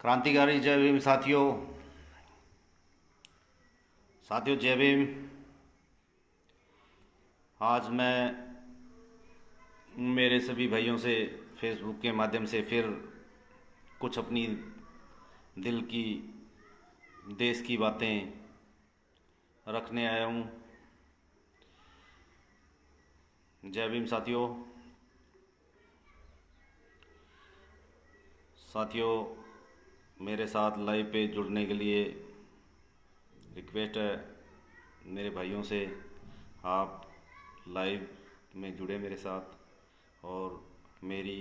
क्रांतिकारी जय भीम साथियों। जय भीम। आज मैं मेरे सभी भाइयों से फेसबुक के माध्यम से फिर कुछ अपनी दिल की देश की बातें रखने आया हूँ। जय भीम साथियों। मेरे साथ लाइव पे जुड़ने के लिए रिक्वेस्ट है मेरे भाइयों से, आप लाइव में जुड़े मेरे साथ और मेरी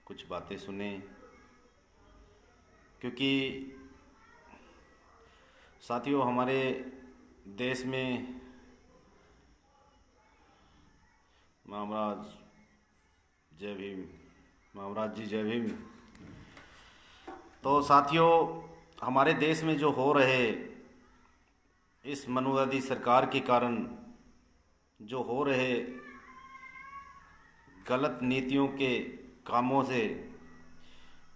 कुछ बातें सुने, क्योंकि साथियों हमारे देश में महाराज जय भीम, महाराज जी जय भीम। तो साथियों हमारे देश में जो हो रहे इस मनुवादी सरकार के कारण जो हो रहे गलत नीतियों के कामों से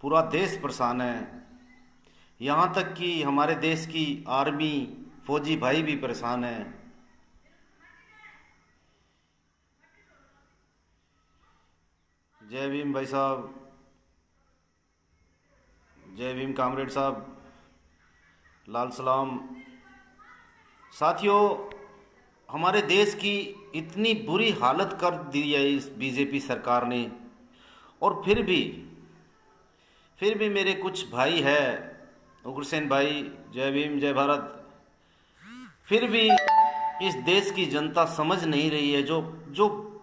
पूरा देश परेशान है। यहाँ तक कि हमारे देश की आर्मी फौजी भाई भी परेशान है। जय भीम भाई साहब, जय भीम कामरेड साहब, लाल सलाम। साथियों हमारे देश की इतनी बुरी हालत कर दी है इस बीजेपी सरकार ने, और फिर भी मेरे कुछ भाई है, उग्रसेन भाई जय भीम जय भारत, फिर भी इस देश की जनता समझ नहीं रही है। जो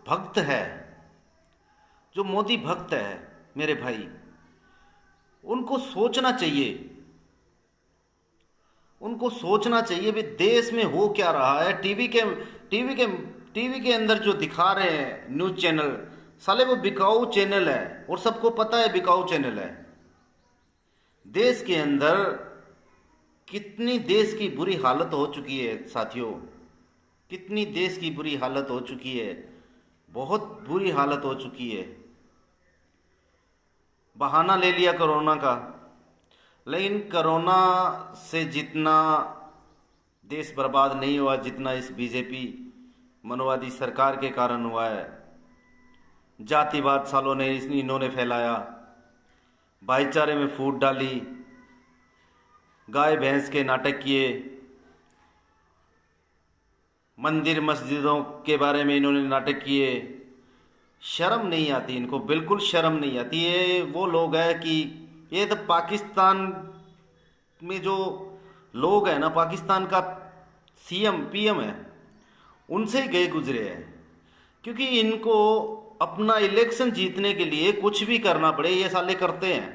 भक्त है, जो मोदी भक्त है मेरे भाई, उनको सोचना चाहिए भी देश में हो क्या रहा है। टीवी के अंदर जो दिखा रहे हैं न्यूज़ चैनल, साले वो बिकाऊ चैनल है और सबको पता है बिकाऊ चैनल है। देश के अंदर कितनी देश की बुरी हालत हो चुकी है साथियों, कितनी देश की बुरी हालत हो चुकी है, बहुत बुरी हालत हो चुकी है। बहाना ले लिया कोरोना का, लेकिन कोरोना से जितना देश बर्बाद नहीं हुआ जितना इस बीजेपी मनोवादी सरकार के कारण हुआ है। जातिवाद सालों ने इन्होंने फैलाया, भाईचारे में फूट डाली, गाय भैंस के नाटक किए, मंदिर मस्जिदों के बारे में इन्होंने नाटक किए। शर्म नहीं आती इनको, बिल्कुल शर्म नहीं आती। ये वो लोग हैं कि ये तो पाकिस्तान में जो लोग हैं ना, पाकिस्तान का सीएम पीएम है, उनसे ही गए गुजरे हैं। क्योंकि इनको अपना इलेक्शन जीतने के लिए कुछ भी करना पड़े ये साले करते हैं।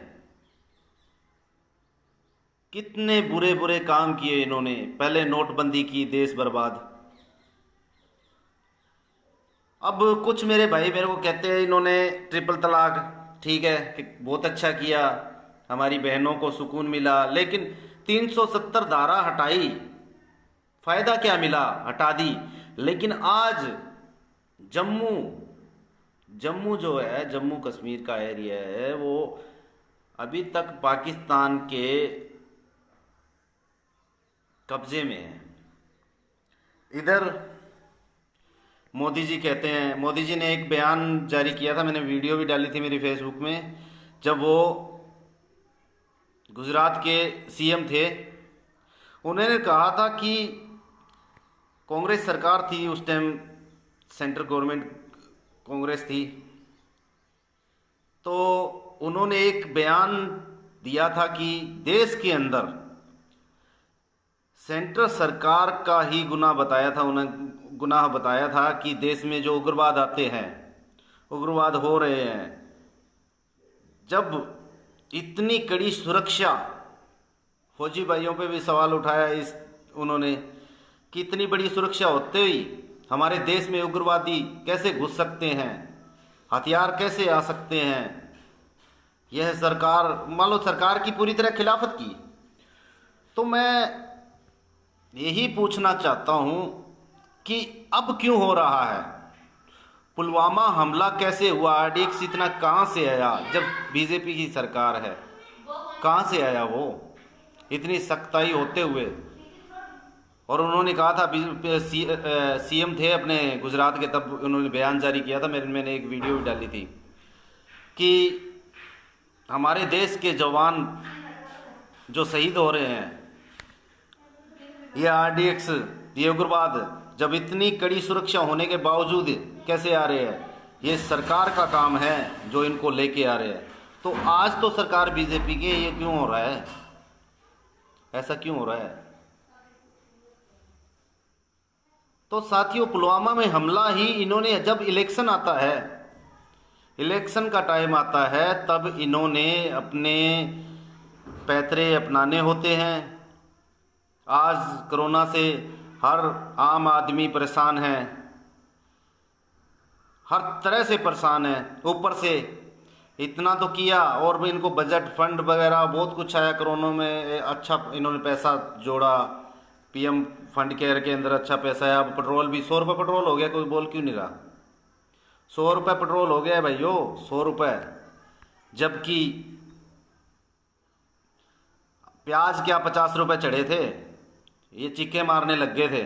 कितने बुरे बुरे काम किए इन्होंने। पहले नोटबंदी की, देश बर्बाद। अब कुछ मेरे भाई मेरे को कहते हैं इन्होंने ट्रिपल तलाक, ठीक है कि बहुत अच्छा किया, हमारी बहनों को सुकून मिला, लेकिन 370 धारा हटाई, फायदा क्या मिला? हटा दी। लेकिन आज जम्मू जो है, जम्मू कश्मीर का एरिया है, वो अभी तक पाकिस्तान के कब्जे में है। इधर मोदी जी कहते हैं, मोदी जी ने एक बयान जारी किया था, मैंने वीडियो भी डाली थी मेरी फेसबुक में, जब वो गुजरात के सीएम थे। उन्होंने कहा था कि कांग्रेस सरकार थी उस टाइम, सेंट्रल गवर्नमेंट कांग्रेस थी, तो उन्होंने एक बयान दिया था कि देश के अंदर सेंट्रल सरकार का ही गुनाह बताया था कि देश में जो उग्रवाद आते हैं, उग्रवाद हो रहे हैं। जब इतनी कड़ी सुरक्षा, फौजी भाइयों पे भी सवाल उठाया उन्होंने कि इतनी बड़ी सुरक्षा होते हुए हमारे देश में उग्रवादी कैसे घुस सकते हैं, हथियार कैसे आ सकते हैं। यह सरकार, मान लो सरकार की पूरी तरह खिलाफत की। तो मैं यही पूछना चाहता हूं कि अब क्यों हो रहा है? पुलवामा हमला कैसे हुआ? आरडीएक्स इतना कहां से आया जब बीजेपी की सरकार है? कहाँ से आया वो इतनी सख्ताई होते हुए? और उन्होंने कहा था सीएम थे अपने गुजरात के, तब उन्होंने बयान जारी किया था, मैंने एक वीडियो भी डाली थी कि हमारे देश के जवान जो शहीद हो रहे हैं, ये आरडीएक्स, ये उग्रवाद, जब इतनी कड़ी सुरक्षा होने के बावजूद कैसे आ रहे हैं? ये सरकार का काम है जो इनको लेके आ रहे हैं। तो आज तो सरकार बीजेपी की, ये क्यों हो रहा है? ऐसा क्यों हो रहा है? तो साथियों, पुलवामा में हमला ही इन्होंने, जब इलेक्शन आता है, इलेक्शन का टाइम आता है, तब इन्होंने अपने पैतरे अपनाने होते हैं। आज कोरोना से हर आम आदमी परेशान है, हर तरह से परेशान है। ऊपर से इतना तो किया, और भी इनको बजट फंड वगैरह बहुत कुछ आया कोरोना में, अच्छा इन्होंने पैसा जोड़ा, पीएम फंड केयर के अंदर अच्छा पैसा है। अब पेट्रोल भी 100 रुपये पेट्रोल हो गया, कोई बोल क्यों नहीं रहा? 100 रुपये पेट्रोल हो गया है भाइयों, 100 रुपये। जबकि प्याज क्या 50 रुपये चढ़े थे, ये चिक्के मारने लग गए थे।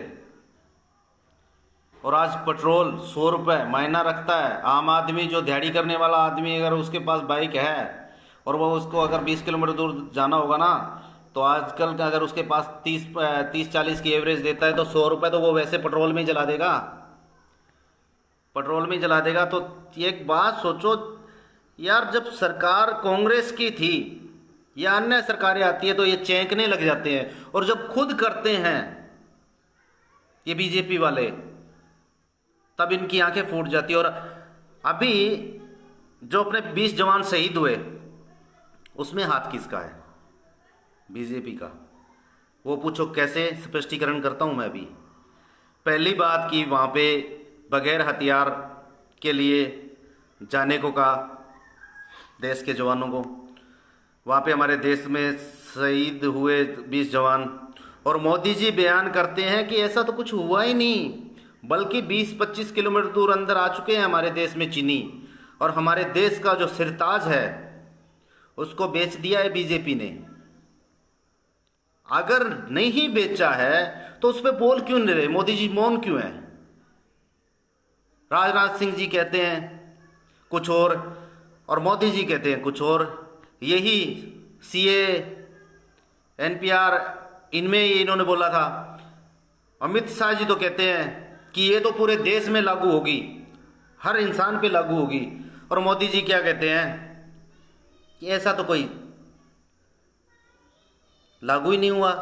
और आज पेट्रोल 100 रुपये मायना रखता है। आम आदमी, जो दिहाड़ी करने वाला आदमी, अगर उसके पास बाइक है और वो उसको अगर 20 किलोमीटर दूर जाना होगा ना, तो आजकल अगर उसके पास 30-40 की एवरेज देता है, तो 100 रुपये तो वो वैसे पेट्रोल में ही जला देगा, पेट्रोल में जला देगा। तो एक बात सोचो यार, जब सरकार कांग्रेस की थी या अन्य सरकारें आती है तो ये चैंकने लग जाते हैं, और जब खुद करते हैं ये बीजेपी वाले, तब इनकी आंखें फूट जाती है। और अभी जो अपने 20 जवान शहीद हुए, उसमें हाथ किसका है? बीजेपी का। वो पूछो कैसे? स्पष्टीकरण करता हूं मैं अभी। पहली बात कि वहां पे बगैर हथियार के लिए जाने को कहा देश के जवानों को। वहाँ पे हमारे देश में शहीद हुए 20 जवान, और मोदी जी बयान करते हैं कि ऐसा तो कुछ हुआ ही नहीं, बल्कि 20-25 किलोमीटर दूर अंदर आ चुके हैं हमारे देश में चीनी, और हमारे देश का जो सिरताज है उसको बेच दिया है बीजेपी ने। अगर नहीं बेचा है तो उस पर बोल क्यों नहीं रहे? मोदी जी मौन क्यों है? राजनाथ सिंह जी कहते हैं कुछ और मोदी जी कहते हैं कुछ और। यही सीए, एनपीआर, इनमें इन्होंने बोला था। अमित शाह जी तो कहते हैं कि ये तो पूरे देश में लागू होगी, हर इंसान पे लागू होगी। और मोदी जी क्या कहते हैं कि ऐसा तो कोई लागू ही नहीं हुआ,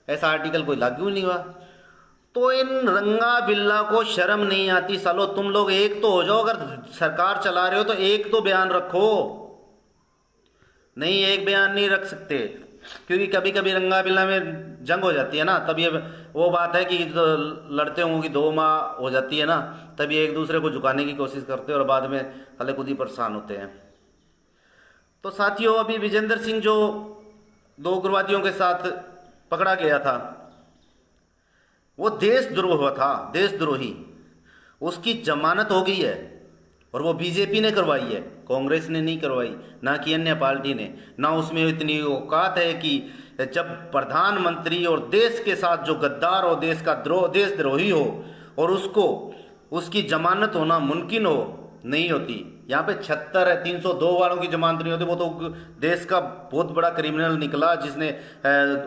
ऐसा आर्टिकल कोई लागू ही नहीं हुआ। तो इन रंगा बिल्ला को शर्म नहीं आती? सालो, तुम लोग एक तो हो जाओ। अगर सरकार चला रहे हो तो एक तो बयान रखो। नहीं, एक बयान नहीं रख सकते, क्योंकि कभी कभी रंगा बिल्ला में जंग हो जाती है ना, तब ये वो बात है कि लड़ते होंगे 2 माह हो जाती है ना, तब ये एक दूसरे को झुकाने की कोशिश करते हैं और बाद में हले खुद ही परेशान होते हैं। तो साथियों, अभी विजेंद्र सिंह जो 2 उग्रवादियों के साथ पकड़ा गया था, वो देशद्रोह था, देशद्रोही। उसकी जमानत हो गई है, और वो बीजेपी ने करवाई है, कांग्रेस ने नहीं करवाई, ना कि अन्य पार्टी ने। ना उसमें इतनी औकात है कि जब प्रधानमंत्री और देश के साथ जो गद्दार हो, देशद्रोही हो, और उसको उसकी जमानत होना मुमकिन हो, नहीं होती। यहाँ पे 302 वालों की जमानत नहीं होती। वो तो देश का बहुत बड़ा क्रिमिनल निकला जिसने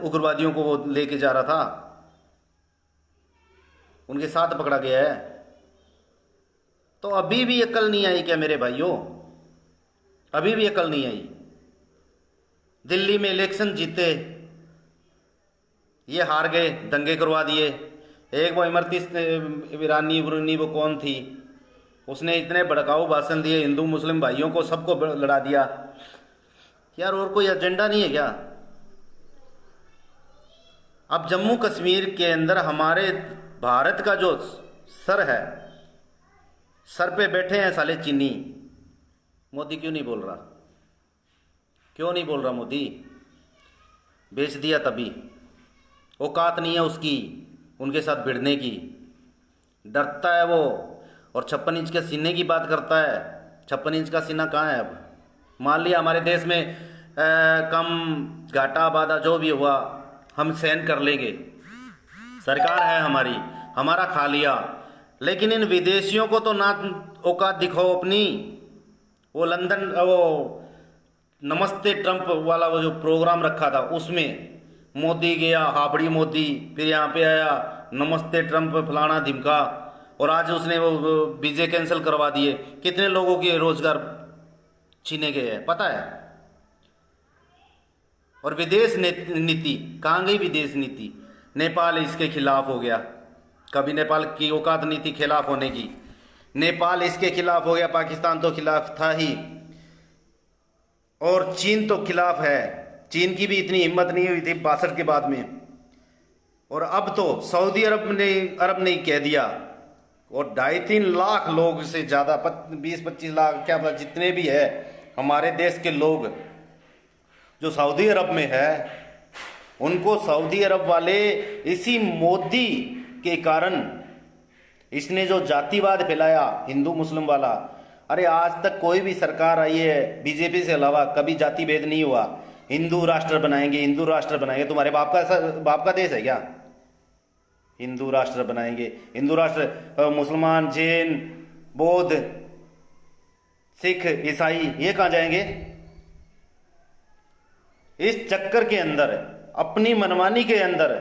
उग्रवादियों को वो लेके जा रहा था, उनके साथ पकड़ा गया है। तो अभी भी अकल नहीं आई क्या मेरे भाइयों? अभी भी अकल नहीं आई। दिल्ली में इलेक्शन जीते, ये हार गए, दंगे करवा दिए। एक वो इमरती ईरानी वो कौन थी, उसने इतने भड़काऊ भाषण दिए, हिंदू मुस्लिम भाइयों को सबको लड़ा दिया। यार, और कोई एजेंडा नहीं है क्या? अब जम्मू कश्मीर के अंदर हमारे भारत का जो सर है, सर पे बैठे हैं साले चीनी। मोदी क्यों नहीं बोल रहा? क्यों नहीं बोल रहा मोदी? बेच दिया तभी। औकात नहीं है उसकी उनके साथ भिड़ने की, डरता है वो। और 56 इंच के सीने की बात करता है। 56 इंच का सीना कहाँ है? अब मान लिया हमारे देश में कम घाटा बाधा जो भी हुआ हम सहन कर लेंगे, सरकार है हमारी, हमारा खा लिया। लेकिन इन विदेशियों को तो ना औकात दिखाओ अपनी। वो लंदन, वो नमस्ते ट्रंप वाला वो जो प्रोग्राम रखा था उसमें मोदी गया, हाबड़ी मोदी, फिर यहाँ पे आया नमस्ते ट्रंप फलाना धिमका, और आज उसने वो वीजे कैंसिल करवा दिए। कितने लोगों के रोजगार छीने गए हैं पता है। और विदेश नीति कहाँ गई? विदेश नीति नेपाल इसके खिलाफ हो गया, कभी नेपाल की औकात नीति खिलाफ होने की, नेपाल इसके खिलाफ हो गया, पाकिस्तान तो खिलाफ था ही, और चीन तो खिलाफ है। चीन की भी इतनी हिम्मत नहीं हुई थी 62 के बाद में, और अब तो सऊदी अरब ने कह दिया, और 2.5-3 लाख लोग से ज़्यादा 20-25 लाख क्या पता जितने भी है हमारे देश के लोग जो सऊदी अरब में है, उनको सऊदी अरब वाले इसी मोदी के कारण, इसने जो जातिवाद फैलाया हिंदू मुस्लिम वाला, अरे आज तक कोई भी सरकार आई है बीजेपी से अलावा कभी जाति भेद नहीं हुआ। हिंदू राष्ट्र बनाएंगे, हिंदू राष्ट्र बनाएंगे, तुम्हारे बाप का देश है क्या? हिंदू राष्ट्र बनाएंगे, हिंदू राष्ट्र, मुसलमान, जैन, बौद्ध, सिख, ईसाई ये कहाँ जाएंगे? इस चक्कर के अंदर, अपनी मनमानी के अंदर,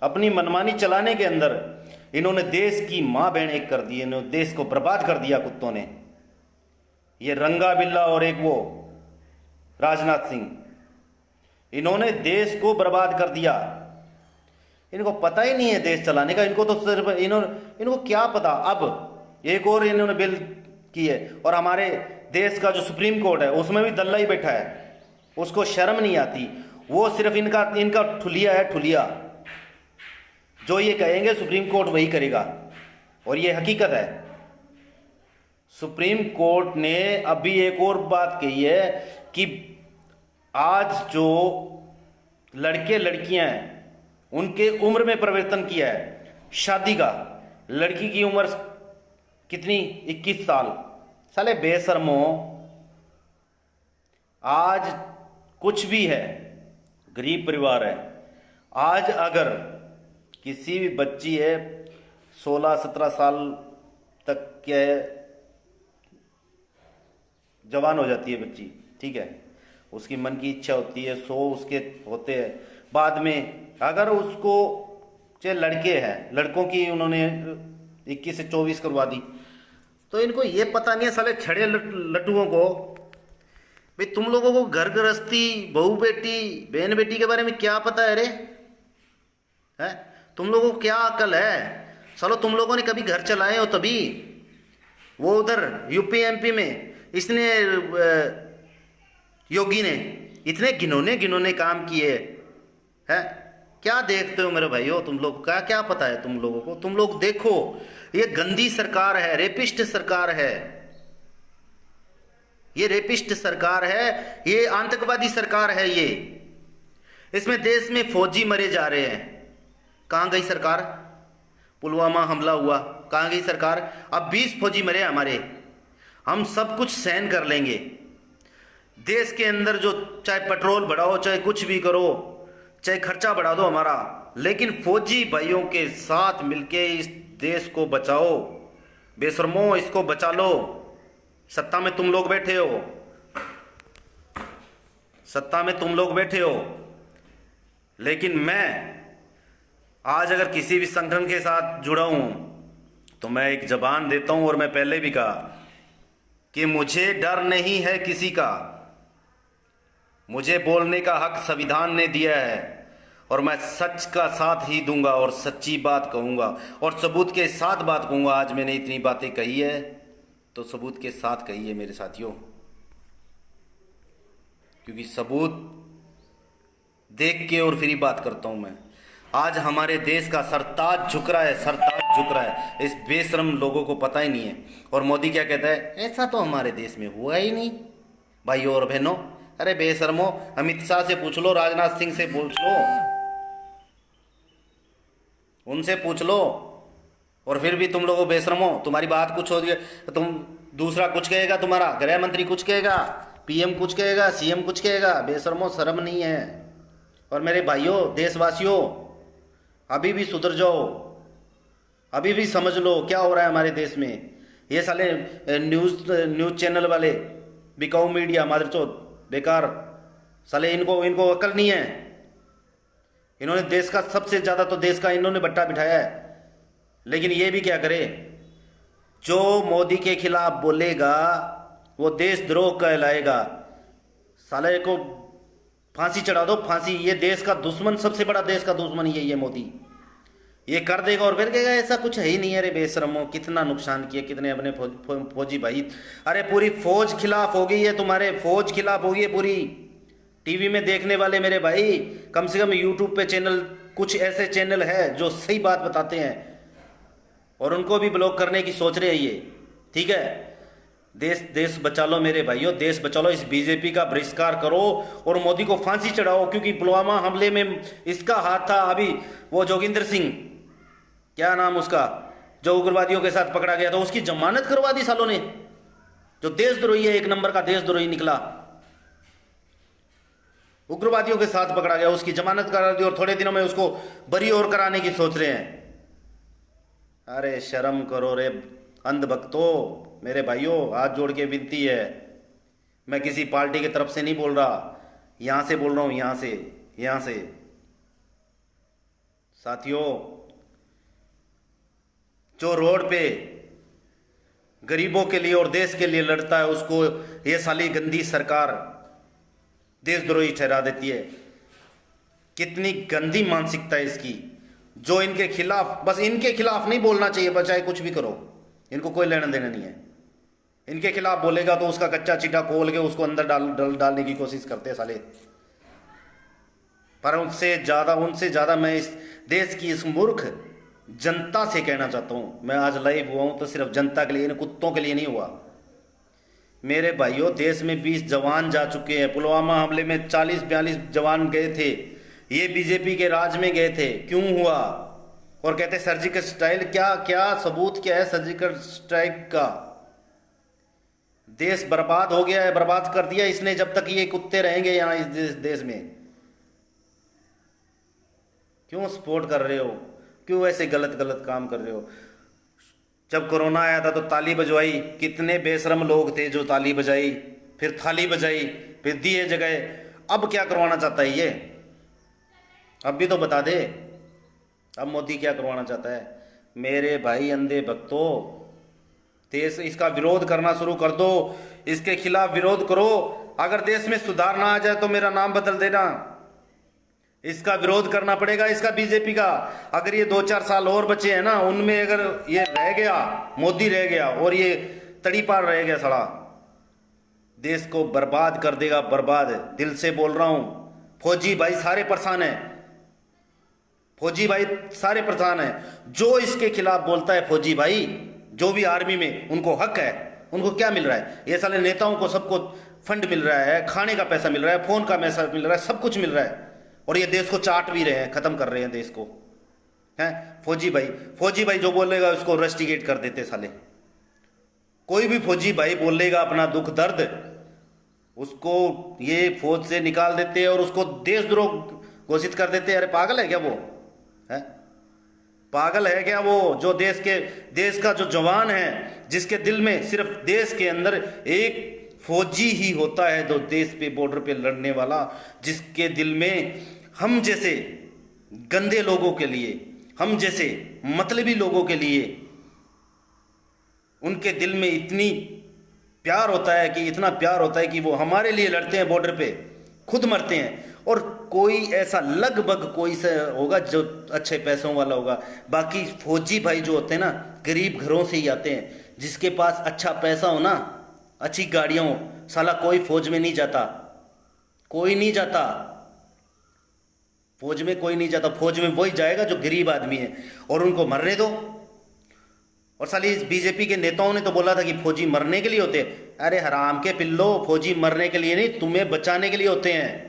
अपनी मनमानी चलाने के अंदर इन्होंने देश की मां बहन एक कर दी, इन्होंने देश को बर्बाद कर दिया कुत्तों ने। ये रंगा बिल्ला और एक वो राजनाथ सिंह, इन्होंने देश को बर्बाद कर दिया। इनको पता ही नहीं है देश चलाने का, इनको तो सिर्फ इनको क्या पता। अब एक और इन्होंने बिल की है, और हमारे देश का जो सुप्रीम कोर्ट है उसमें भी दल्ला ही बैठा है, उसको शर्म नहीं आती। वो सिर्फ इनका ठुलिया है, ठुलिया। जो ये कहेंगे सुप्रीम कोर्ट वही करेगा, और ये हकीकत है। सुप्रीम कोर्ट ने अभी एक और बात कही है कि आज जो लड़के लड़कियां हैं उनके उम्र में परिवर्तन किया है शादी का। लड़की की उम्र कितनी? 21 साल। साले बेशर्मो, आज कुछ भी है, गरीब परिवार है, आज अगर किसी भी बच्ची है 16-17 साल तक के जवान हो जाती है बच्ची, ठीक है, उसकी मन की इच्छा होती है, 100 उसके होते हैं, बाद में अगर उसको, चाहे लड़के हैं, लड़कों की उन्होंने 21 से 24 करवा दी, तो इनको ये पता नहीं है साले छड़े लट्टुओं को, भाई तुम लोगों को घर गृहस्थी, बहू बेटी, बहन बेटी के बारे में क्या पता है रे? है तुम लोगों को क्या अकल है? चलो तुम लोगों ने कभी घर चलाए हो तभी। वो उधर यूपी एमपी में इसने योगी ने इतने घिनौने काम किए हैं। क्या देखते हो मेरे भाइयों तुम लोग? क्या पता है तुम लोगों को? तुम लोग देखो, ये गंदी सरकार है, रेपिस्ट सरकार है, ये रेपिस्ट सरकार है, ये आतंकवादी सरकार है। ये इसमें देश में फौजी मरे जा रहे हैं, कहां गई सरकार? पुलवामा हमला हुआ, कहां गई सरकार? अब 20 फौजी मरे हमारे, हम सब कुछ सहन कर लेंगे। देश के अंदर जो चाहे पेट्रोल बढ़ाओ, चाहे कुछ भी करो, चाहे खर्चा बढ़ा दो हमारा, लेकिन फौजी भाइयों के साथ मिलके इस देश को बचाओ। बेशर्मो, इसको बचा लो। सत्ता में तुम लोग बैठे हो, सत्ता में तुम लोग बैठे हो, लेकिन मैं आज अगर किसी भी संगठन के साथ जुड़ा हूं तो मैं एक जबान देता हूं, और मैं पहले भी कहा कि मुझे डर नहीं है किसी का। मुझे बोलने का हक संविधान ने दिया है, और मैं सच का साथ ही दूंगा और सच्ची बात कहूंगा, और सबूत के साथ बात कहूंगा। आज मैंने इतनी बातें कही है तो सबूत के साथ कही है मेरे साथियों, क्योंकि सबूत देख के और फिर ही बात करता हूं मैं। आज हमारे देश का सरताज झुक रहा है, सरताज झुक रहा है। इस बेशरम लोगों को पता ही नहीं है। और मोदी क्या कहता है? ऐसा तो हमारे देश में हुआ ही नहीं। भाइयों और बहनों, अरे बेशर्मो, अमित शाह से पूछ लो, राजनाथ सिंह से पूछ लो, उनसे पूछ लो। और फिर भी तुम लोगों बेशर्मो, तुम्हारी बात कुछ होगी, तुम दूसरा कुछ कहेगा, तुम्हारा गृह मंत्री कुछ कहेगा, पीएम कुछ कहेगा, सीएम कुछ कहेगा, बेशर्मो शर्म नहीं है। और मेरे भाइयों देशवासियों, अभी भी सुधर जाओ, अभी भी समझ लो क्या हो रहा है हमारे देश में। ये साले न्यूज़ चैनल वाले, बिकाऊ मीडिया, मादरचोद, बेकार साले, इनको अकल नहीं है। इन्होंने देश का सबसे ज़्यादा तो देश का इन्होंने बट्टा बिठाया है, लेकिन ये भी क्या करे, जो मोदी के खिलाफ बोलेगा वो देशद्रोह कहलाएगा। साले को फांसी चढ़ा दो, फांसी। ये देश का दुश्मन, सबसे बड़ा देश का दुश्मन ये मोदी, ये कर देगा और फिर कहेगा ऐसा कुछ है ही नहीं। अरे बेशरमो, कितना नुकसान किया, कितने अपने फौजी भाई। अरे पूरी फौज खिलाफ हो गई है तुम्हारे, फौज खिलाफ हो गई है पूरी। टीवी में देखने वाले मेरे भाई, कम से कम यूट्यूब पे चैनल, कुछ ऐसे चैनल है जो सही बात बताते हैं, और उनको भी ब्लॉक करने की सोच रहे हैं ये। ठीक है, देश बचा लो मेरे भाइयों, देश बचा लो। इस बीजेपी का बहिष्कार करो और मोदी को फांसी चढ़ाओ, क्योंकि पुलवामा हमले में इसका हाथ था। अभी वो जोगिंदर सिंह, क्या नाम उसका, जो उग्रवादियों के साथ पकड़ा गया था, उसकी जमानत करवा दी सालों ने। जो देशद्रोही है, एक नंबर का देशद्रोही निकला, उग्रवादियों के साथ पकड़ा गया, उसकी जमानत करा दी और थोड़े दिनों में उसको बरी और कराने की सोच रहे हैं। अरे शर्म करो रे अंधभक्तों। मेरे भाइयों हाथ जोड़ के विनती है, मैं किसी पार्टी की तरफ से नहीं बोल रहा, यहां से बोल रहा हूं, यहां से साथियों, जो रोड पे गरीबों के लिए और देश के लिए लड़ता है, उसको ये साली गंदी सरकार देशद्रोही ठहरा देती है। कितनी गंदी मानसिकता है इसकी, जो इनके खिलाफ, बस इनके खिलाफ नहीं बोलना चाहिए, बचाए कुछ भी करो, इनको कोई लेना देना नहीं है। इनके खिलाफ बोलेगा तो उसका कच्चा चिट्टा खोल के उसको अंदर डालने की कोशिश करते हैं साले। पर उनसे ज्यादा मैं इस देश की इस मूर्ख जनता से कहना चाहता हूं। मैं आज लाइव हुआ हूं तो सिर्फ जनता के लिए, इन कुत्तों के लिए नहीं हुआ। मेरे भाइयों, देश में 20 जवान जा चुके हैं। पुलवामा हमले में 40-42 जवान गए थे, ये बीजेपी के राज में गए थे। क्यों हुआ? और कहते सर्जिकल स्ट्राइक, क्या सबूत क्या है सर्जिकल स्ट्राइक का? देश बर्बाद हो गया है, बर्बाद कर दिया इसने। जब तक ये कुत्ते रहेंगे यहां इस देश में, क्यों सपोर्ट कर रहे हो? क्यों ऐसे गलत काम कर रहे हो? जब कोरोना आया था तो ताली बजवाई, कितने बेशरम लोग थे जो ताली बजाई, फिर थाली बजाई, फिर दिए जगह। अब क्या करवाना चाहता है ये? अब भी तो बता दे, अब मोदी क्या करवाना चाहता है? मेरे भाई अंधे भक्तों, देश इसका विरोध करना शुरू कर दो, इसके खिलाफ विरोध करो। अगर देश में सुधार ना आ जाए तो मेरा नाम बदल देना। इसका विरोध करना पड़ेगा, इसका बीजेपी का। अगर ये 2-4 साल और बचे हैं ना, उनमें अगर ये रह गया, मोदी रह गया और ये तड़ी पार रह गया, साला देश को बर्बाद कर देगा, बर्बाद। दिल से बोल रहा हूं। फौजी भाई सारे परेशान हैं, फौजी भाई सारे परेशान हैं। जो इसके खिलाफ बोलता है, फौजी भाई जो भी आर्मी में, उनको हक है। उनको क्या मिल रहा है? ये साले नेताओं को सबको फंड मिल रहा है, खाने का पैसा मिल रहा है, फोन का पैसा मिल रहा है, सब कुछ मिल रहा है, और ये देश को चाट भी रहे हैं, खत्म कर रहे हैं देश को, हैं? फौजी भाई जो बोलेगा उसको रस्टिकेट कर देते साले। कोई भी फौजी भाई बोलेगा अपना दुख दर्द, उसको ये फौज से निकाल देते हैं और उसको देशद्रोह घोषित कर देते हैं। अरे पागल है क्या वो? है पागल है क्या वो? जो देश का जो जवान है, जिसके दिल में सिर्फ देश के अंदर एक फौजी ही होता है, जो देश पे बॉर्डर पे लड़ने वाला, जिसके दिल में हम जैसे गंदे लोगों के लिए, हम जैसे मतलबी लोगों के लिए, उनके दिल में इतनी प्यार होता है कि इतना प्यार होता है कि वो हमारे लिए लड़ते हैं, बॉर्डर पे खुद मरते हैं। और कोई ऐसा लगभग कोई सा होगा जो अच्छे पैसों वाला होगा। बाकी फौजी भाई जो होते हैं ना, गरीब घरों से ही आते हैं। जिसके पास अच्छा पैसा हो ना, अच्छी गाड़ियां हो, साला कोई फौज में नहीं जाता, कोई नहीं जाता फौज में, कोई नहीं जाता। फौज में वही जाएगा जो गरीब आदमी है, और उनको मरने दो। और साली इस बीजेपी के नेताओं ने तो बोला था कि फौजी मरने के लिए होते हैं। अरे हराम के पिल्लो, फौजी मरने के लिए नहीं, तुम्हें बचाने के लिए होते हैं।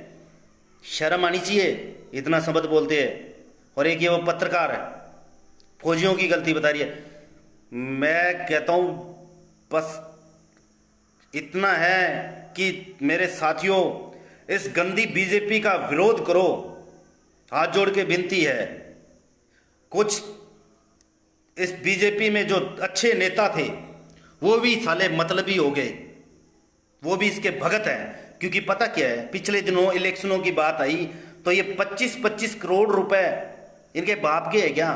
शर्म आनी चाहिए, इतना शब्द बोलते हैं। और एक ये वो पत्रकार है, फौजियों की गलती बता रही है। मैं कहता हूं बस इतना है कि मेरे साथियों, इस गंदी बीजेपी का विरोध करो, हाथ जोड़ के विनती है। कुछ इस बीजेपी में जो अच्छे नेता थे वो भी साले मतलबी हो गए, वो भी इसके भगत हैं। क्योंकि पता क्या है, पिछले दिनों इलेक्शनों की बात आई तो ये 25-25 करोड़ रुपए इनके बाप के है क्या,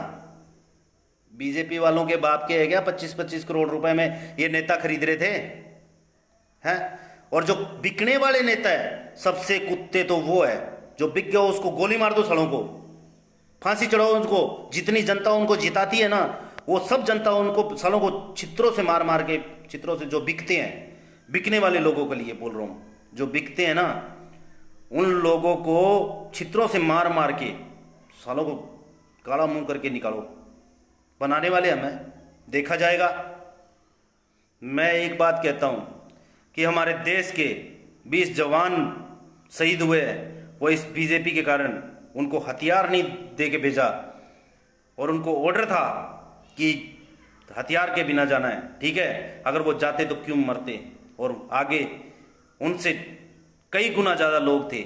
बीजेपी वालों के बाप के है क्या? 25-25 करोड़ रुपए में ये नेता खरीद रहे थे हैं। और जो बिकने वाले नेता है, सबसे कुत्ते तो वो है जो बिक गया, उसको गोली मार दो, सड़ों को फांसी चढ़ाओ उनको। जितनी जनता उनको जिताती है ना, वो सब जनता उनको सालों को चित्रों से मार मार के, चित्रों से जो बिकते हैं, बिकने वाले लोगों के लिए बोल रहा हूं, जो बिकते हैं ना, उन लोगों को चित्रों से मार मार के सालों को काला मुंह करके निकालो। बनाने वाले हमें देखा जाएगा। मैं एक बात कहता हूं कि हमारे देश के 20 जवान शहीद हुए हैं, वो इस बीजेपी के कारण। उनको हथियार नहीं दे के भेजा, और उनको ऑर्डर था कि हथियार के बिना जाना है, ठीक है? अगर वो जाते तो क्यों मरते? और आगे उनसे कई गुना ज़्यादा लोग थे।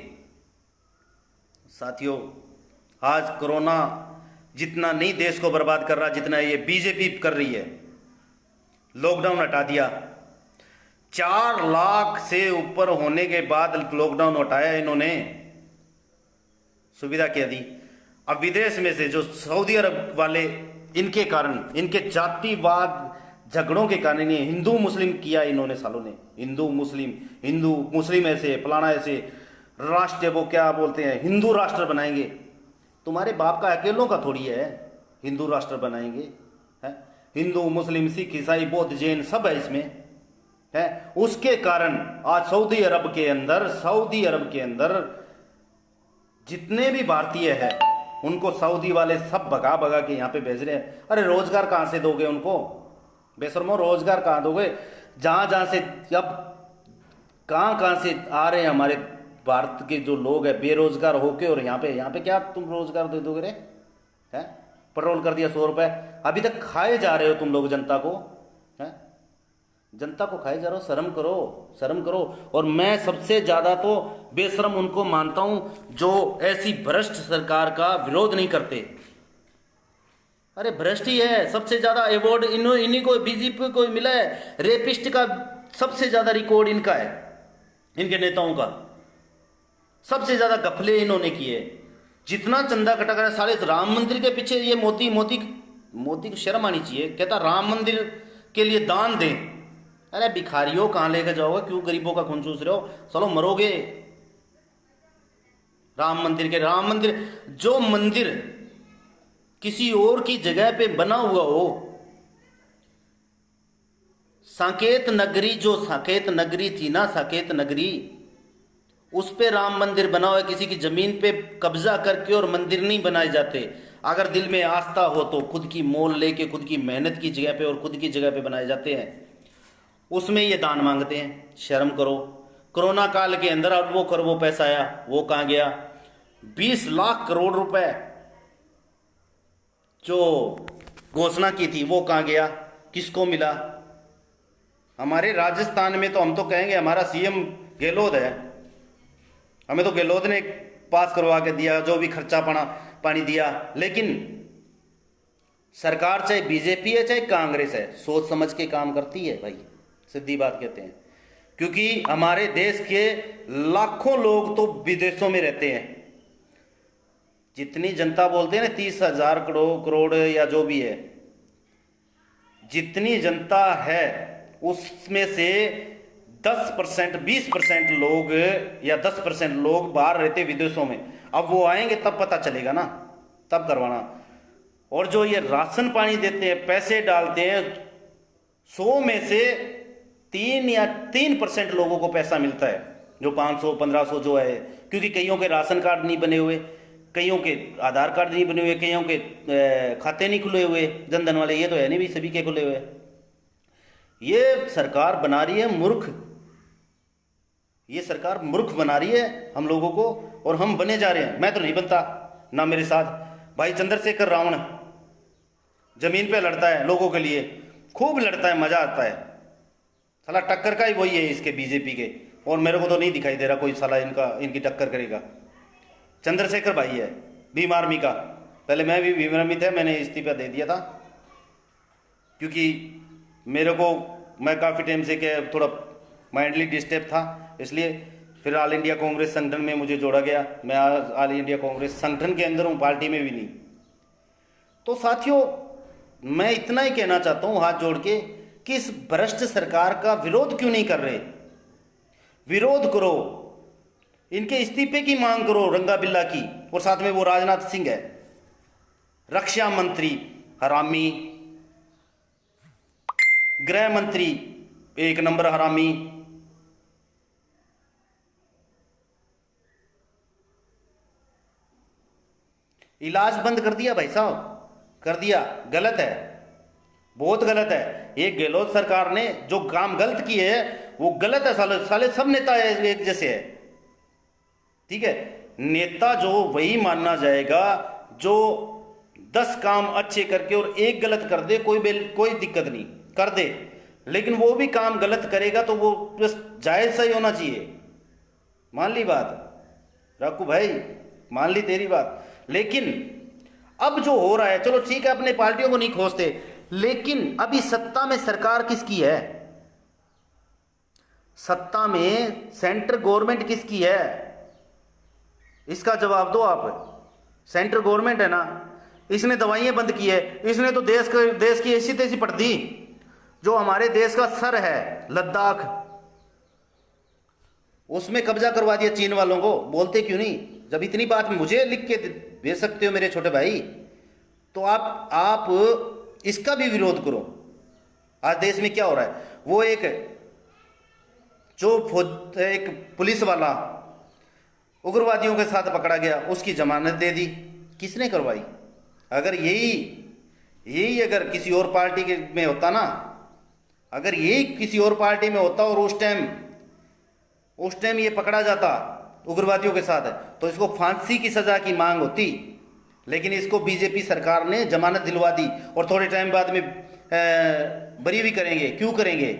साथियों, आज कोरोना जितना नहीं देश को बर्बाद कर रहा, जितना ये बीजेपी कर रही है। लॉकडाउन हटा दिया, 4 लाख से ऊपर होने के बाद लॉकडाउन हटाया इन्होंने, सुविधा क्या दी। अब विदेश में से जो सऊदी अरब वाले, इनके कारण, इनके जातिवाद झगड़ों के कारण, ये हिंदू मुस्लिम किया इन्होंने सालों ने। हिंदू मुस्लिम ऐसे फलाना ऐसे राष्ट्र, वो क्या बोलते हैं, हिंदू राष्ट्र बनाएंगे। तुम्हारे बाप का अकेलों का थोड़ी है हिंदू राष्ट्र बनाएंगे, है? हिंदू मुस्लिम सिख ईसाई बौद्ध जैन सब है इसमें, है? उसके कारण आज सऊदी अरब के अंदर जितने भी भारतीय हैं उनको सऊदी वाले सब भगा भगा के यहाँ पे भेज रहे हैं। अरे रोजगार कहाँ से दोगे उनको? बेशर्मो, रोजगार कहाँ दोगे? जहाँ से अब कहाँ से आ रहे हैं हमारे भारत के जो लोग हैं बेरोजगार होके, और यहाँ पे क्या तुम रोजगार दे दोगे रे? हैं? पेट्रोल कर दिया 100 रुपए, अभी तक खाए जा रहे हो तुम लोग जनता को, हैं? जनता को खाए जा रहे हो। शर्म करो। और मैं सबसे ज्यादा तो बेशरम उनको मानता हूं जो ऐसी भ्रष्ट सरकार का विरोध नहीं करते। अरे भ्रष्ट ही है, सबसे ज्यादा अवार्ड इन्हीं को, बीजेपी को मिला है। रेपिस्ट का सबसे ज्यादा रिकॉर्ड इनका है, इनके नेताओं का। सबसे ज्यादा घपले इन्होंने किए। जितना चंदा कटा कर सारे राम मंदिर के पीछे, ये मोदी को शर्म आनी चाहिए। कहता राम मंदिर के लिए दान दें। अरे भिखारियों, कहां लेकर जाओगे? क्यों गरीबों का खून चूस रहे हो? चलो मरोगे। राम मंदिर, जो मंदिर किसी और की जगह पे बना हुआ हो, साकेत नगरी थी ना, साकेत नगरी, उस पे राम मंदिर बना हुआ है। किसी की जमीन पे कब्जा करके और मंदिर नहीं बनाए जाते। अगर दिल में आस्था हो तो खुद की मोल लेके, खुद की मेहनत की जगह पे और खुद की जगह पे बनाए जाते हैं। उसमें ये दान मांगते हैं। शर्म करो। कोरोना काल के अंदर अरबों खरबों पैसा आया, वो कहां गया? 20 लाख करोड़ रुपए जो घोषणा की थी वो कहां गया? किसको मिला? हमारे राजस्थान में तो हम तो कहेंगे हमारा सीएम गहलोत है, हमें तो गहलोत ने पास करवा के दिया जो भी खर्चा पानी दिया। लेकिन सरकार चाहे बीजेपी है चाहे कांग्रेस है, सोच समझ के काम करती है भाई, सीधी बात कहते हैं। क्योंकि हमारे देश के लाखों लोग तो विदेशों में रहते हैं। जितनी जनता बोलते हैं ना 30,000 करोड़ या जो भी है, जितनी जनता है उसमें से 10% 20% लोग या 10% लोग बाहर रहते विदेशों में। अब वो आएंगे तब पता चलेगा ना, तब करवाना। और जो ये राशन पानी देते हैं, पैसे डालते हैं, 100 में से 3% लोगों को पैसा मिलता है, जो 500-1500 जो है। क्योंकि कईयों के राशन कार्ड नहीं बने हुए, कईयों के आधार कार्ड नहीं बने हुए, कईयों के खाते नहीं खुले हुए, जनधन वाले। ये तो है नहीं भी सभी के खुले हुए। ये सरकार बना रही है मूर्ख, ये सरकार मूर्ख बना रही है हम लोगों को, और हम बने जा रहे हैं। मैं तो नहीं बनता ना, मेरे साथ भाई चंद्रशेखर रावण जमीन पे लड़ता है लोगों के लिए, खूब लड़ता है, मजा आता है। साला टक्कर का ही वही है इसके बीजेपी के, और मेरे को तो नहीं दिखाई दे रहा कोई साला इनकी टक्कर करेगा। चंद्रशेखर भाई है भीम आर्मी का, पहले मैं भी भीम आर्मी था, मैंने इस्तीफा दे दिया था क्योंकि मेरे को, मैं काफ़ी टाइम से क्या थोड़ा माइंडली डिस्टर्ब था, इसलिए फिर ऑल इंडिया कांग्रेस संगठन में मुझे जोड़ा गया। मैं ऑल इंडिया कांग्रेस संगठन के अंदर हूँ, पार्टी में भी नहीं। तो साथियों, मैं इतना ही कहना चाहता हूँ हाथ जोड़ के कि इस भ्रष्ट सरकार का विरोध क्यों नहीं कर रहे? विरोध करो, इनके इस्तीफे की मांग करो रंगा बिल्ला की। और साथ में वो राजनाथ सिंह है, रक्षा मंत्री हरामी, गृह मंत्री एक नंबर हरामी। इलाज बंद कर दिया भाई साहब, कर दिया। गलत है, बहुत गलत है। ये गहलोत सरकार ने जो काम गलत किए है वो गलत है। साले साले सब नेता एक जैसे है, ठीक है। नेता जो वही मानना जाएगा जो 10 काम अच्छे करके और एक गलत कर दे, कोई दिक्कत नहीं, कर दे, लेकिन वो भी काम गलत करेगा तो वो बस जायज सही होना चाहिए। मान ली बात राकू भाई, मान ली तेरी बात। लेकिन अब जो हो रहा है, चलो ठीक है, अपने पार्टियों को नहीं खोजते, लेकिन अभी सत्ता में सरकार किसकी है? सत्ता में सेंट्रल गवर्नमेंट किसकी है? इसका जवाब दो आप। सेंट्रल गवर्नमेंट है ना, इसने दवाइयां बंद की है, इसने तो देश की ऐसी तैसी पड़ दी। जो हमारे देश का सर है लद्दाख, उसमें कब्जा करवा दिया चीन वालों को। बोलते क्यों नहीं? जब इतनी बात मुझे लिख के भेज सकते हो मेरे छोटे भाई, तो आप इसका भी विरोध करो। आज देश में क्या हो रहा है, वो एक पुलिस वाला उग्रवादियों के साथ पकड़ा गया, उसकी जमानत दे दी। किसने करवाई? अगर यही अगर किसी और पार्टी में होता ना, अगर यही किसी और पार्टी में होता और उस टाइम ये पकड़ा जाता उग्रवादियों के साथ, तो इसको फांसी की सजा की मांग होती। लेकिन इसको बीजेपी सरकार ने जमानत दिलवा दी और थोड़े टाइम बाद में बरी भी करेंगे। क्यों करेंगे?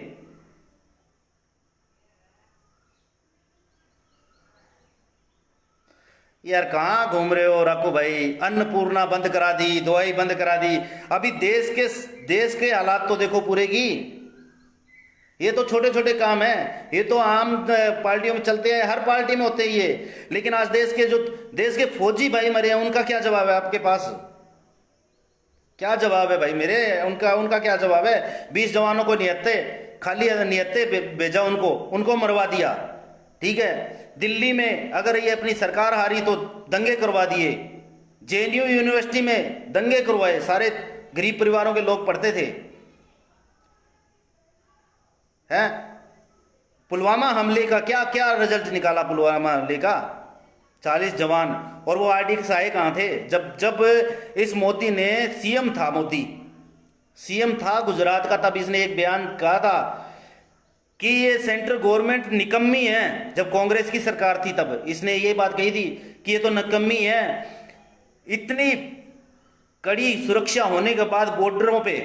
यार कहाँ घूम रहे हो राकू भाई? अन्नपूर्णा बंद करा दी, दवाई बंद करा दी। अभी देश के हालात तो देखो पूरे की। ये तो छोटे छोटे काम हैं, ये तो आम पार्टियों में चलते हैं, हर पार्टी में होते ही है। लेकिन आज देश के फौजी भाई मरे हैं, उनका क्या जवाब है आपके पास? क्या जवाब है भाई मेरे? उनका क्या जवाब है? 20 जवानों को खाली नियत्ते भेजा, उनको मरवा दिया, ठीक है। दिल्ली में अगर ये अपनी सरकार हारी तो दंगे करवा दिए, जेएनयू यूनिवर्सिटी में दंगे करवाए, सारे गरीब परिवारों के लोग पढ़ते थे, हैं। पुलवामा हमले का क्या क्या रिजल्ट निकाला? पुलवामा हमले का 40 जवान, और वो RDX आए कहाँ थे जब इस मोदी ने सीएम था गुजरात का, तब इसने एक बयान कहा था कि ये सेंट्रल गवर्नमेंट निकम्मी है। जब कांग्रेस की सरकार थी तब इसने ये बात कही थी कि ये तो निकम्मी है। इतनी कड़ी सुरक्षा होने के बाद बॉर्डरों पे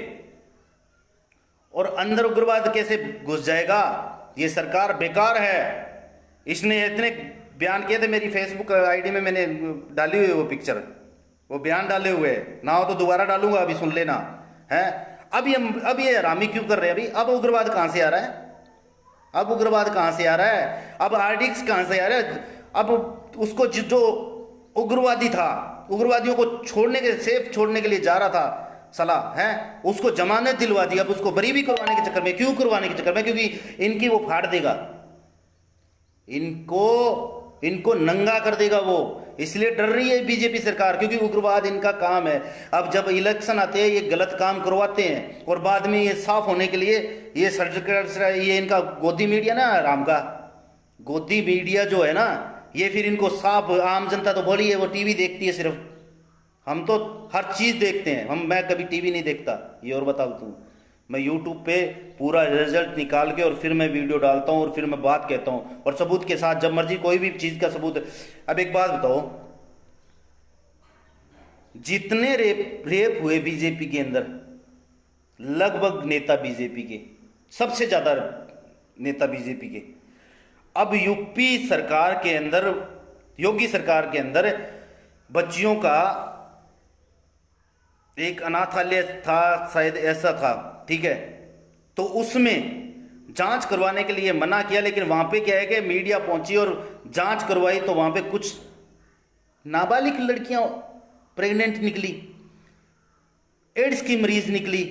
और अंदर उग्रवाद कैसे घुस जाएगा? ये सरकार बेकार है। इसने इतने बयान किए थे, मेरी फेसबुक आईडी में मैंने डाली हुई वो पिक्चर, वो बयान डाले हुए ना हो तो दोबारा डालूंगा, अभी सुन लेना है। अब ये हरामी क्यों कर रहे हैं? अभी अब उग्रवाद कहाँ से आ रहा है? अब RDX कहाँ से आ रहा है? अब उसको जो उग्रवादी था, उग्रवादियों को सेफ छोड़ने के लिए जा रहा था सला, है, उसको जमानत दिलवा दी। अब उसको बरी भी करवाने के चक्कर में, क्यों करवाने के चक्कर में? क्योंकि इनकी वो फाड़ देगा, इनको नंगा कर देगा वो। इसलिए डर रही है बीजेपी सरकार, क्योंकि उग्रवाद इनका काम है। अब जब इलेक्शन आते हैं ये गलत काम करवाते हैं और बाद में ये साफ होने के लिए ये सर्जिकल, ये इनका गोदी मीडिया ना, राम का गोदी मीडिया जो है ना, ये फिर इनको साफ, आम जनता तो बोली है वो टीवी देखती है सिर्फ, हम तो हर चीज़ देखते हैं। मैं कभी टीवी नहीं देखता, ये और बता दूँ। मैं यूट्यूब पे पूरा रिजल्ट निकाल के और फिर मैं वीडियो डालता हूँ और फिर मैं बात कहता हूँ और सबूत के साथ, जब मर्जी कोई भी चीज़ का सबूत। अब एक बात बताओ, जितने रेप हुए बीजेपी के अंदर, लगभग नेता बीजेपी के, सबसे ज़्यादा नेता बीजेपी के, अब यूपी सरकार के अंदर, योगी सरकार के अंदर बच्चियों का एक अनाथालय था, शायद ऐसा था, ठीक है। तो उसमें जांच करवाने के लिए मना किया, लेकिन वहां पे क्या है कि मीडिया पहुंची और जांच करवाई तो वहां पे कुछ नाबालिग लड़कियां प्रेग्नेंट निकली, एड्स की मरीज निकली,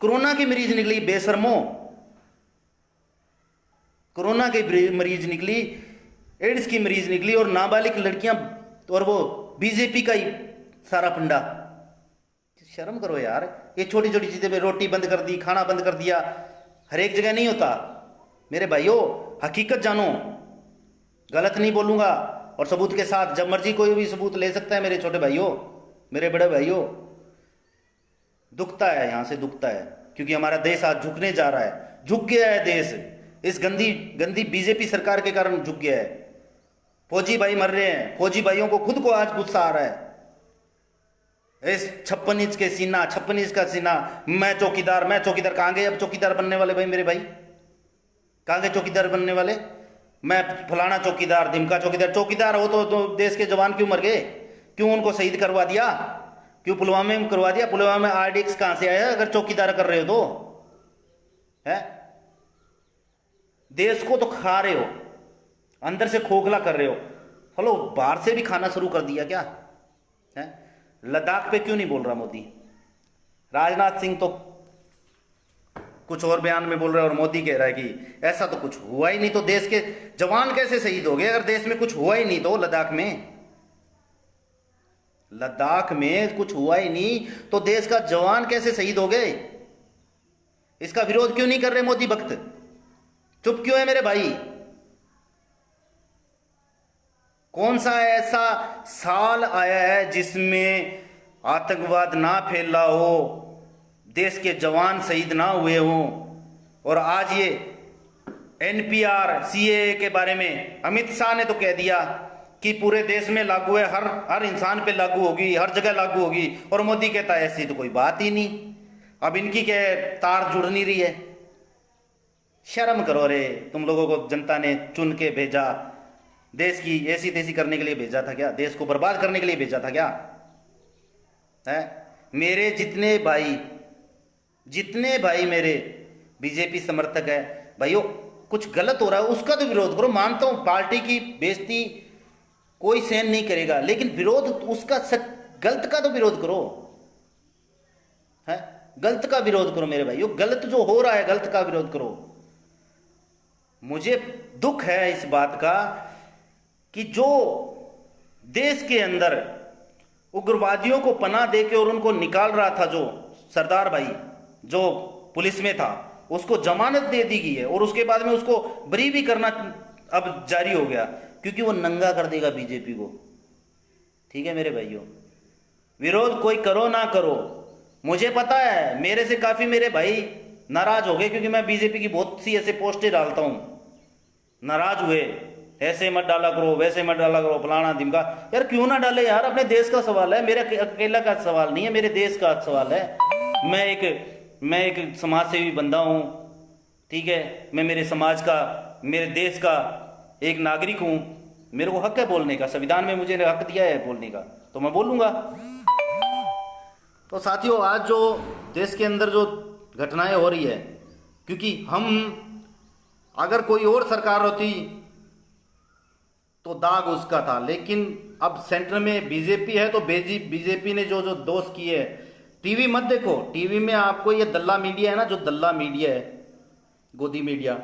कोरोना की मरीज निकली, बेशर्मो, कोरोना की मरीज निकली, एड्स की मरीज निकली, और नाबालिग लड़कियां, और वो बीजेपी का ही सारा फंडा। शर्म करो यार, ये छोटी छोटी चीजें पे रोटी बंद कर दी, खाना बंद कर दिया, हर एक जगह नहीं होता मेरे भाइयों। हकीकत जानो, गलत नहीं बोलूंगा, और सबूत के साथ, जब मर्जी कोई भी सबूत ले सकता है मेरे छोटे भाइयों, मेरे बड़े भाइयों। दुखता है, यहां से दुखता है, क्योंकि हमारा देश आज झुकने जा रहा है, झुक गया है देश, इस गंदी गंदी बीजेपी सरकार के कारण झुक गया है। फौजी भाई मर रहे हैं, फौजी भाइयों को खुद को आज गुस्सा आ रहा है, इस 56 इंच के सीना, 56 इंच का सीना, मैं चौकीदार, मैं चौकीदार। कहां गए अब चौकीदार बनने वाले भाई, मेरे भाई कहां गए चौकीदार बनने वाले? मैं फलाना चौकीदार, ढिमका चौकीदार। चौकीदार हो तो देश के जवान क्यों मर गए, क्यों उनको शहीद करवा दिया, क्यों पुलवामा में करवा दिया? पुलवामा में आरडीएक्स कहां से आया अगर चौकीदार कर रहे हो तो? है, देश को तो खा रहे हो, अंदर से खोखला कर रहे हो। हेलो, बाहर से भी खाना शुरू कर दिया क्या है? लद्दाख पे क्यों नहीं बोल रहा मोदी? राजनाथ सिंह तो कुछ और बयान में बोल रहा है, और मोदी कह रहा है कि ऐसा तो कुछ हुआ ही नहीं। तो देश के जवान कैसे शहीद हो गए अगर देश में कुछ हुआ ही नहीं? तो लद्दाख में कुछ हुआ ही नहीं तो देश का जवान कैसे शहीद हो गए? इसका विरोध क्यों नहीं कर रहे मोदी भक्त? चुप क्यों है मेरे भाई? कौन सा ऐसा साल आया है जिसमें आतंकवाद ना फैला हो, देश के जवान शहीद ना हुए हों? और आज ये एनपीआर सीएए के बारे में अमित शाह ने तो कह दिया कि पूरे देश में लागू है, हर इंसान पे लागू होगी, हर जगह लागू होगी, और मोदी कहता है ऐसी तो कोई बात ही नहीं। अब इनकी क्या तार जुड़ नहीं रही है? शर्म करो रे, तुम लोगों को जनता ने चुन के भेजा, देश की ऐसी तैसी करने के लिए भेजा था क्या? देश को बर्बाद करने के लिए भेजा था क्या? है, मेरे जितने भाई मेरे बीजेपी समर्थक है भाइयों, कुछ गलत हो रहा है उसका तो विरोध करो। मानता हूं पार्टी की बेइज्जती कोई सहन नहीं करेगा, लेकिन विरोध उसका गलत का तो विरोध करो, है, गलत का विरोध करो मेरे भाइयों। गलत जो हो रहा है गलत का विरोध करो। मुझे दुख है इस बात का कि जो देश के अंदर उग्रवादियों को पनाह देके और उनको निकाल रहा था, जो सरदार भाई जो पुलिस में था, उसको जमानत दे दी गई है, और उसके बाद में उसको बरी भी करना अब जारी हो गया, क्योंकि वो नंगा कर देगा बीजेपी को। ठीक है मेरे भाइयों, विरोध कोई करो ना करो, मुझे पता है मेरे से काफी मेरे भाई नाराज हो गए, क्योंकि मैं बीजेपी की बहुत सी ऐसे पोस्टें डालता हूं, नाराज हुए, ऐसे मत डाला करो, वैसे मत डाला करो, फलाना ढिमका। यार क्यों ना डाले यार, अपने देश का सवाल है, मेरा अकेला का सवाल नहीं है, मेरे देश का सवाल है। मैं एक समाज सेवी बंदा हूं, ठीक है, मैं मेरे समाज का, मेरे देश का एक नागरिक हूं, मेरे को हक है बोलने का, संविधान में मुझे हक दिया है बोलने का, तो मैं बोलूंगा। तो साथियों, आज जो देश के अंदर जो घटनाएं हो रही है, क्योंकि हम, अगर कोई और सरकार होती तो दाग उसका था, लेकिन अब सेंटर में बीजेपी है, तो बीजेपी ने जो जो दोष किए, टीवी मत देखो, टीवी में आपको ये दल्ला मीडिया है ना, जो दल्ला मीडिया है, गोदी मीडिया,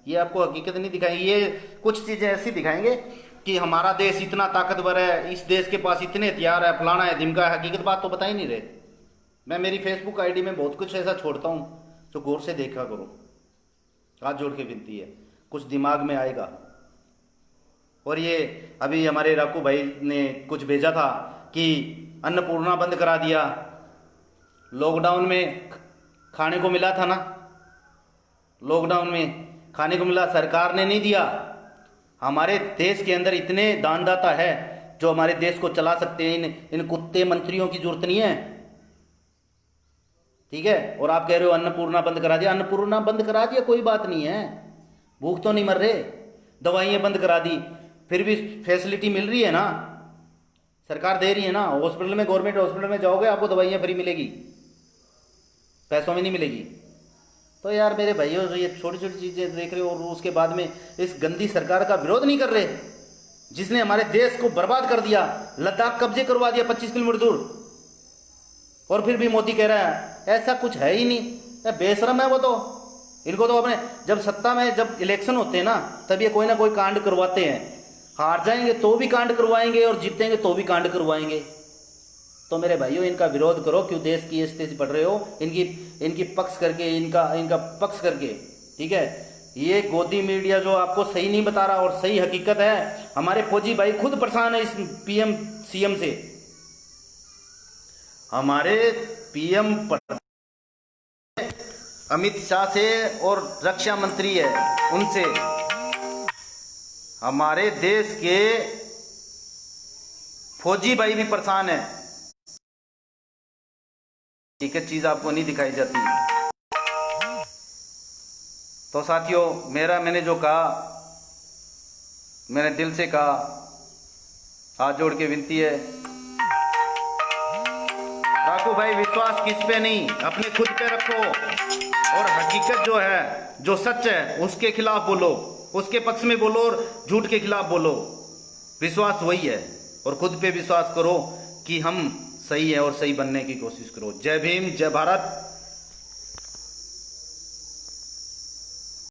ये आपको हकीकत नहीं दिखाएंगे। ये कुछ चीजें ऐसी दिखाएंगे कि हमारा देश इतना ताकतवर है, इस देश के पास इतने हथियार है, फलाना है, ढिमका है, हकीकत बात तो बता ही नहीं रहे। मैं मेरी फेसबुक आईडी में बहुत कुछ ऐसा छोड़ता हूँ, जो गौर से देखा करो, हाथ जोड़ के विनती है, कुछ दिमाग में आएगा। और ये अभी हमारे राकू भाई ने कुछ भेजा था कि अन्नपूर्णा बंद करा दिया, लॉकडाउन में खाने को मिला था ना, लॉकडाउन में खाने को मिला, सरकार ने नहीं दिया। हमारे देश के अंदर इतने दानदाता है जो हमारे देश को चला सकते हैं, इन कुत्ते मंत्रियों की जरूरत नहीं है, ठीक है। और आप कह रहे हो अन्नपूर्णा बंद करा दिया, अन्नपूर्णा बंद करा दिया, कोई बात नहीं है, भूख तो नहीं मर रहे, दवाइयाँ बंद करा दी, फिर भी फैसिलिटी मिल रही है ना, सरकार दे रही है ना। हॉस्पिटल में, गवर्नमेंट हॉस्पिटल में जाओगे आपको दवाइयाँ फ्री मिलेगी, पैसों में नहीं मिलेगी। तो यार मेरे भाइयों, ये छोटी छोटी चीज़ें देख रहे हो और उसके बाद में इस गंदी सरकार का विरोध नहीं कर रहे, जिसने हमारे देश को बर्बाद कर दिया, लद्दाख कब्जे करवा दिया 25 किलोमीटर दूर, और फिर भी मोदी कह रहा है ऐसा कुछ है ही नहीं। बेशरम है वो तो। इनको तो अपने जब सत्ता में, जब इलेक्शन होते हैं ना, तब ये कोई ना कोई कांड करवाते हैं। हार जाएंगे तो भी कांड करवाएंगे और जीतेंगे तो भी कांड करवाएंगे। तो मेरे भाइयों, इनका विरोध करो। क्यों देश की स्थिति पढ़ रहे हो, इनकी पक्ष करके, इनका पक्ष करके, ठीक है। ये गोदी मीडिया जो आपको सही नहीं बता रहा, और सही हकीकत है। हमारे फौजी भाई खुद परेशान है इस पीएम सीएम से। हमारे पीएम अमित शाह से और रक्षा मंत्री है उनसे, हमारे देश के फौजी भाई भी परेशान है। एक एक चीज आपको नहीं दिखाई जाती। तो साथियों, मैंने जो कहा, मैंने दिल से कहा, हाथ जोड़ के विनती है, रखो भाई विश्वास किस पे नहीं, अपने खुद पे रखो, और हकीकत जो है, जो सच है, उसके खिलाफ बोलो, उसके पक्ष में बोलो, और झूठ के खिलाफ बोलो। विश्वास वही है, और खुद पे विश्वास करो कि हम सही है और सही बनने की कोशिश करो। जय भीम, जय भारत।